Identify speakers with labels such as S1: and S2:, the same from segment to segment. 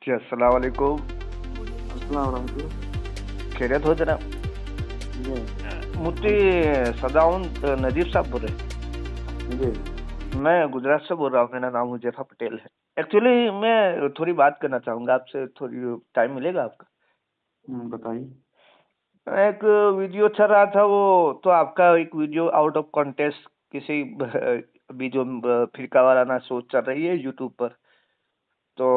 S1: जी अस्सलाम वालेकुम।
S2: अस्सलाम वालेकुम।
S1: खैरियत हो जनाब?
S2: जी
S1: मुफ्ती सदाउन नजीब साहब बोल रहे
S2: जी
S1: हैं? मैं गुजरात से बोल रहा हूँ, मेरा नाम हुजैफा पटेल है। एक्चुअली मैं थोड़ी बात करना चाहूँगा आपसे, थोड़ी टाइम मिलेगा आपका?
S2: बताइए।
S1: एक वीडियो चल रहा था, वो तो आपका एक वीडियो आउट ऑफ कॉन्टेक्स्ट किसी अभी जो फिरका वाराना सोच चल रही है यूट्यूब पर, तो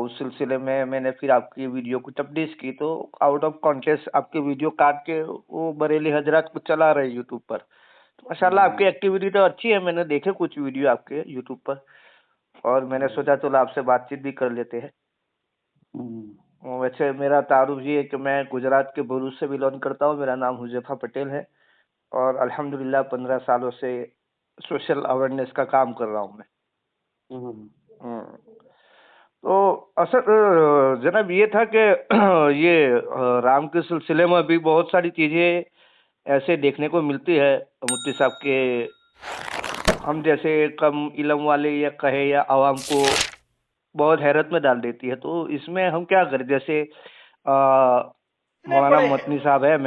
S1: उस सिलसिले में मैंने फिर आपकी वीडियो को तब्दील की, तो आउट ऑफ कॉन्टेक्स्ट आपके वीडियो काट के वो बरेली हजरात को चला रहे यूट्यूब पर। तो माशाल्लाह आपकी एक्टिविटी तो अच्छी है, मैंने देखे कुछ वीडियो आपके यूट्यूब पर, और मैंने सोचा चलो आपसे बातचीत भी कर लेते हैं। वैसे मेरा तारुफ ये है कि मैं गुजरात के भरूच से बिलोंग करता हूँ। मेरा नाम हुजैफा पटेल है और अल्हम्दुलिल्लाह 15 सालों से सोशल अवेयरनेस का काम कर रहा हूँ मैं। हम्म। तो असल जनाब ये था कि ये राम के सिलसिले में भी बहुत सारी चीजें ऐसे देखने को मिलती है मुफ्ती साहब के, हम जैसे कम इल्म वाले या कहे या आवाम को बहुत हैरत में डाल देती है। तो इसमें हम क्या करें? जैसे मौलाना
S3: पड़े हैं,
S1: मतनी साहब है,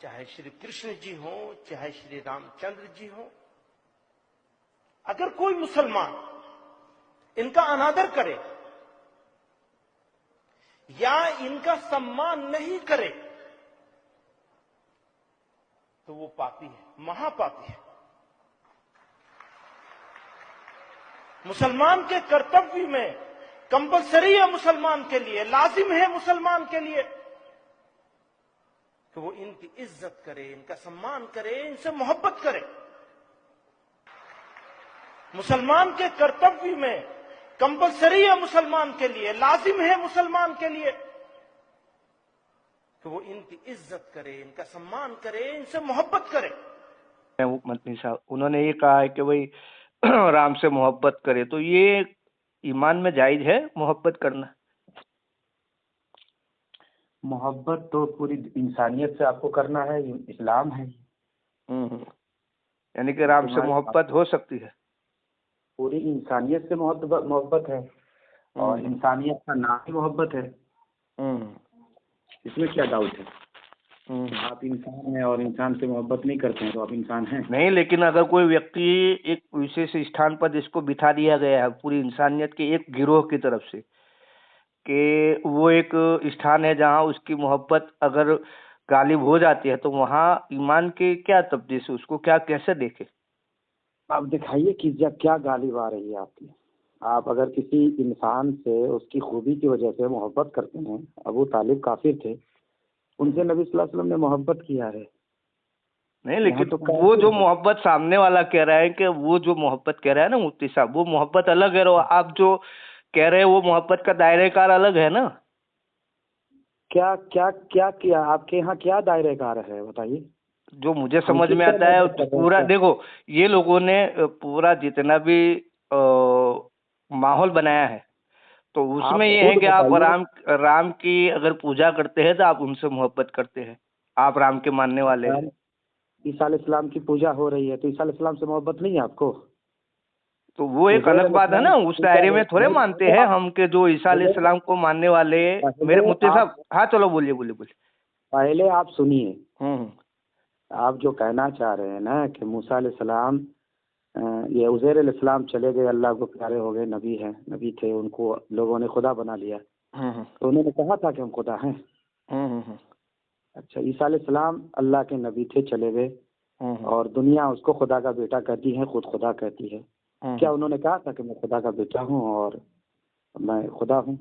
S3: चाहे श्री कृष्ण जी हो, चाहे श्री रामचंद्र जी हो। अगर कोई मुसलमान इनका अनादर करे या इनका सम्मान नहीं करे तो वो पापी है, महापापी है। मुसलमान के कर्तव्य में कंपलसरी है, मुसलमान के लिए लाजिम है, मुसलमान के लिए कि वो इनकी इज्जत करे, इनका सम्मान करे, इनसे मोहब्बत करे। मुसलमान के कर्तव्य में कंपलसरी है, मुसलमान के लिए लाजिम है, मुसलमान के लिए कि वो इनकी इज्जत करे, इनका सम्मान करे, इनसे मोहब्बत करे।
S1: वो मतनी साहब, उन्होंने ये कहा है कि भाई राम से मोहब्बत करे, तो ये ईमान में जायज है मोहब्बत करना?
S2: मोहब्बत तो पूरी इंसानियत से आपको करना है, इस्लाम है।
S1: यानी कि राम से
S2: तुम्हारे
S1: मोहब्बत हो सकती है?
S2: पूरी इंसानियत से मोहब्बत है, और इंसानियत का नाम ही मोहब्बत है। इसमें क्या डाउट है? आप इंसान हैं और इंसान से मोहब्बत नहीं करते हैं तो आप इंसान हैं
S1: नहीं, लेकिन अगर कोई व्यक्ति एक विशेष स्थान पर जिसको बिठा दिया गया है पूरी इंसानियत के एक गिरोह की तरफ से, कि वो एक स्थान है जहाँ उसकी मोहब्बत अगर गालिब हो जाती है, तो वहाँ ईमान के क्या तब्दील से उसको क्या कैसे देखे?
S2: आप दिखाइए कि क्या गालिब आ रही है आपकी। आप अगर किसी इंसान से उसकी खूबी की वजह से मोहब्बत करते हैं, अबू तालिब काफिर थे, उनसे नबी सल्लल्लाहु अलैहि वसल्लम ने मोहब्बत किया है।
S1: नहीं,
S2: यहाँ
S1: लेकिन
S2: तो
S1: वो जो
S2: काफिर है।
S1: मोहब्बत सामने वाला कह रहा है कि वो जो मोहब्बत कह रहा है ना मुफ्ती साहब, वो मोहब्बत अलग है, और आप जो कह रहे हैं वो मोहब्बत का दायरेकार अलग है ना।
S2: क्या क्या क्या किया आपके यहाँ, क्या दायरे कार है बताइए।
S1: जो मुझे
S2: हम
S1: समझ
S2: किस
S1: में
S2: पर
S1: आता है
S2: मोहब्बत कर रहे हैं
S1: पूरा,
S2: क्या?
S1: देखो ये लोगों ने पूरा जितना भी माहौल बनाया है, तो उसमें
S2: आप
S1: ये है
S2: खुद
S1: कि आप
S2: बताइए।
S1: राम राम की अगर पूजा करते हैं तो आप उनसे मोहब्बत करते हैं, आप राम के मानने वाले हैं।
S2: राम ईसा अलैहिस्सलाम की पूजा हो रही है तो ईसा अलैहिस्सलाम से मोहब्बत नहीं है आपको?
S1: तो वो एक
S2: उज़ैर
S1: अलग बात है
S2: अलैहिस्सलाम
S1: ना,
S2: की
S1: उस
S2: पूजा
S1: दायरे
S2: हो
S1: में थोड़े
S2: नहीं,
S1: मानते
S2: पहले
S1: हैं
S2: आप
S1: हम के जो ईसा
S2: पहले
S1: अलैहिस्सलाम को मानने वाले। मेरे
S2: पहले
S1: मुफ्ती
S2: आप
S1: साहब, हाँ चलो बोलिए बोलिए बोलिए।
S2: पहले आप सुनिए।
S1: हम्म।
S2: आप जो कहना चाह रहे हैं ना कि मूसा अलैहिस्सलाम ये उज़ैर अलैहिस्सलाम चले गए, अल्लाह को प्यारे हो गए, नबी हैं, नबी थे, उनको लोगों ने खुदा बना लिया,
S1: हम्म।
S2: तो उन्होंने कहा था कि हम खुदा हैं।
S1: हम्म।
S2: अच्छा, ईसा अलैहिस्सलाम अल्लाह के नबी थे, चले गए,
S1: हम्म।
S2: और दुनिया उसको खुदा का बेटा कहती है, खुद खुदा कहती है। क्या उन्होंने कहा था कि मैं खुदा का बेटा हूँ और मैं खुदा हूँ?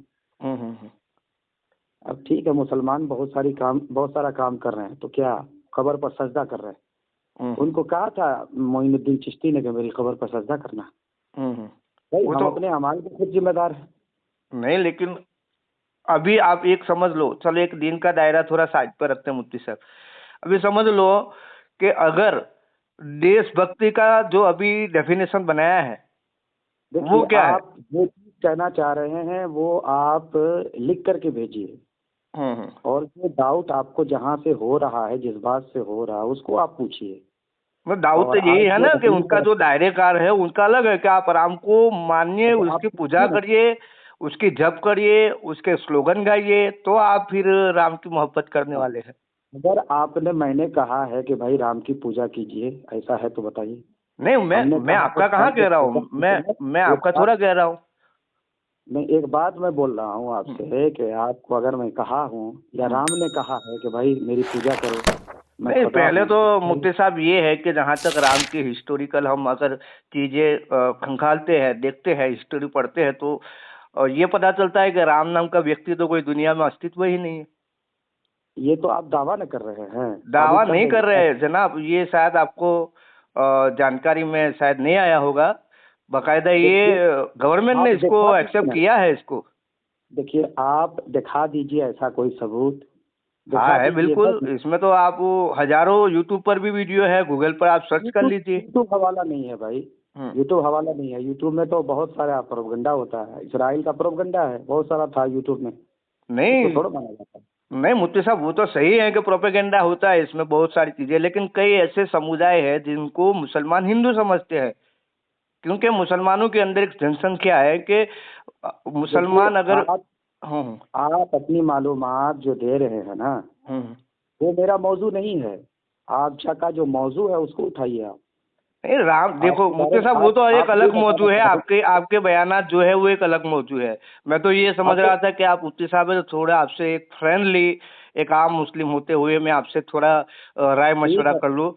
S2: अब ठीक है, मुसलमान बहुत सारा काम कर रहे हैं, तो क्या कब्र पर सजदा कर रहे हैं? उनको कहा था मोइनुद्दीन चिश्ती ने कि मेरी कब्र पर सजदा करना। भाई
S1: वो
S2: हम
S1: तो
S2: अपने अमाल के खुद जिम्मेदार हैं।
S1: नहीं, लेकिन अभी आप एक समझ लो, चलो एक दिन का दायरा थोड़ा साइड पर रखते हैं मुफ्ती साहब। अभी समझ लो कि अगर देशभक्ति का जो अभी डेफिनेशन बनाया है वो
S2: देखिए,
S1: क्या है?
S2: आप जो चीज कहना चाह रहे हैं वो आप लिख करके भेजिए, और जो डाउट आपको जहाँ से हो रहा है, जिस बात से हो रहा है, उसको आप पूछिए।
S1: मतलब दाऊद तो
S2: और
S1: यही
S2: आप
S1: है
S2: जो
S1: ना कि
S2: अपनी
S1: उनका
S2: तरफ
S1: जो दायरेकार है उनका अलग है कि आप राम को मानिए,
S2: तो आप
S1: उसकी पूजा
S2: पूछिए ना।
S1: करिए, उसकी जप करिए, उसके स्लोगन गाइए, तो आप फिर राम की मोहब्बत करने वाले हैं।
S2: अगर मैंने कहा है कि भाई राम की पूजा कीजिए, ऐसा है तो बताइए।
S1: नहीं, मैं आपका कहाँ कह रहा हूँ, मैं आपका थोड़ा कह रहा हूँ।
S2: नहीं, एक बात मैं बोल रहा हूँ आपसे कि आपको अगर मैं कहा हूँ या राम ने कहा है कि भाई मेरी पूजा करो,
S1: नहीं, पहले तो मुफ्ती साहब ये है कि जहाँ तक राम की हिस्टोरिकल हम अगर चीजें खंगालते हैं, देखते हैं, हिस्ट्री पढ़ते हैं, तो ये पता चलता है कि राम नाम का व्यक्ति तो कोई दुनिया में अस्तित्व ही नहीं है।
S2: ये तो आप दावा न कर रहे हैं,
S1: दावा नहीं कर रहे हैं जनाब, ये शायद आपको जानकारी में शायद नहीं आया होगा। बाकायदा ये गवर्नमेंट ने इसको एक्सेप्ट किया है इसको।
S2: देखिए, आप दिखा दीजिए ऐसा कोई सबूत।
S1: हाँ है, बिल्कुल। इसमें तो आप हजारों यूट्यूब पर भी वीडियो है, गूगल पर आप सर्च कर लीजिए।
S2: यूट्यूब हवाला नहीं है भाई, यूट्यूब हवाला नहीं है। यूट्यूब में तो बहुत सारा प्रोपगंडा होता है, इसराइल का प्रोपगंडा है, बहुत सारा था यूट्यूब में।
S1: नहीं
S2: थोड़ा माना जाता है।
S1: नहीं मुफ्ती साहब, वो तो सही है कि प्रोपेगेंडा होता है, इसमें बहुत सारी चीजें, लेकिन कई ऐसे समुदाय है जिनको मुसलमान हिंदू समझते हैं, क्योंकि मुसलमानों के अंदर एक जनसंख्या है कि मुसलमान अगर
S2: आप अपनी मालूमात जो दे रहे हैं ना, वो मेरा मौजू नहीं है। आपका का जो मौजू है उसको उठाइए आप।
S1: नहीं राम, देखो मुफ्ती साहब, वो तो एक अलग मौजू है, आपके बयानात जो है वो एक अलग मौजू है। मैं तो ये समझ रहा था कि आप मुफ्ती साहब है तो थोड़ा आपसे एक फ्रेंडली, एक आम मुस्लिम होते हुए मैं आपसे थोड़ा राय मशवरा कर लूँ,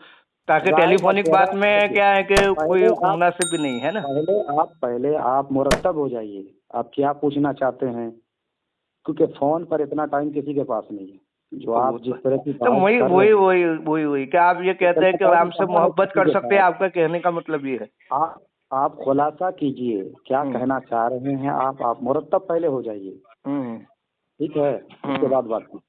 S1: ताकि टेलीफोनिक बात में क्या है कि कोई मुनासिब भी नहीं है ना।
S2: पहले आप मुरतब हो जाइए, आप क्या पूछना चाहते हैं, क्योंकि फोन पर इतना टाइम किसी के पास नहीं है। जो आप जिस तरह की
S1: तो वही क्या आप ये कहते हैं कि राम से मोहब्बत कर सकते हैं, आपका कहने का मतलब ये है।
S2: आप खुलासा कीजिए क्या कहना चाह रहे हैं आप मुरतब पहले हो जाइए, ठीक है, उसके बाद बात कीजिए।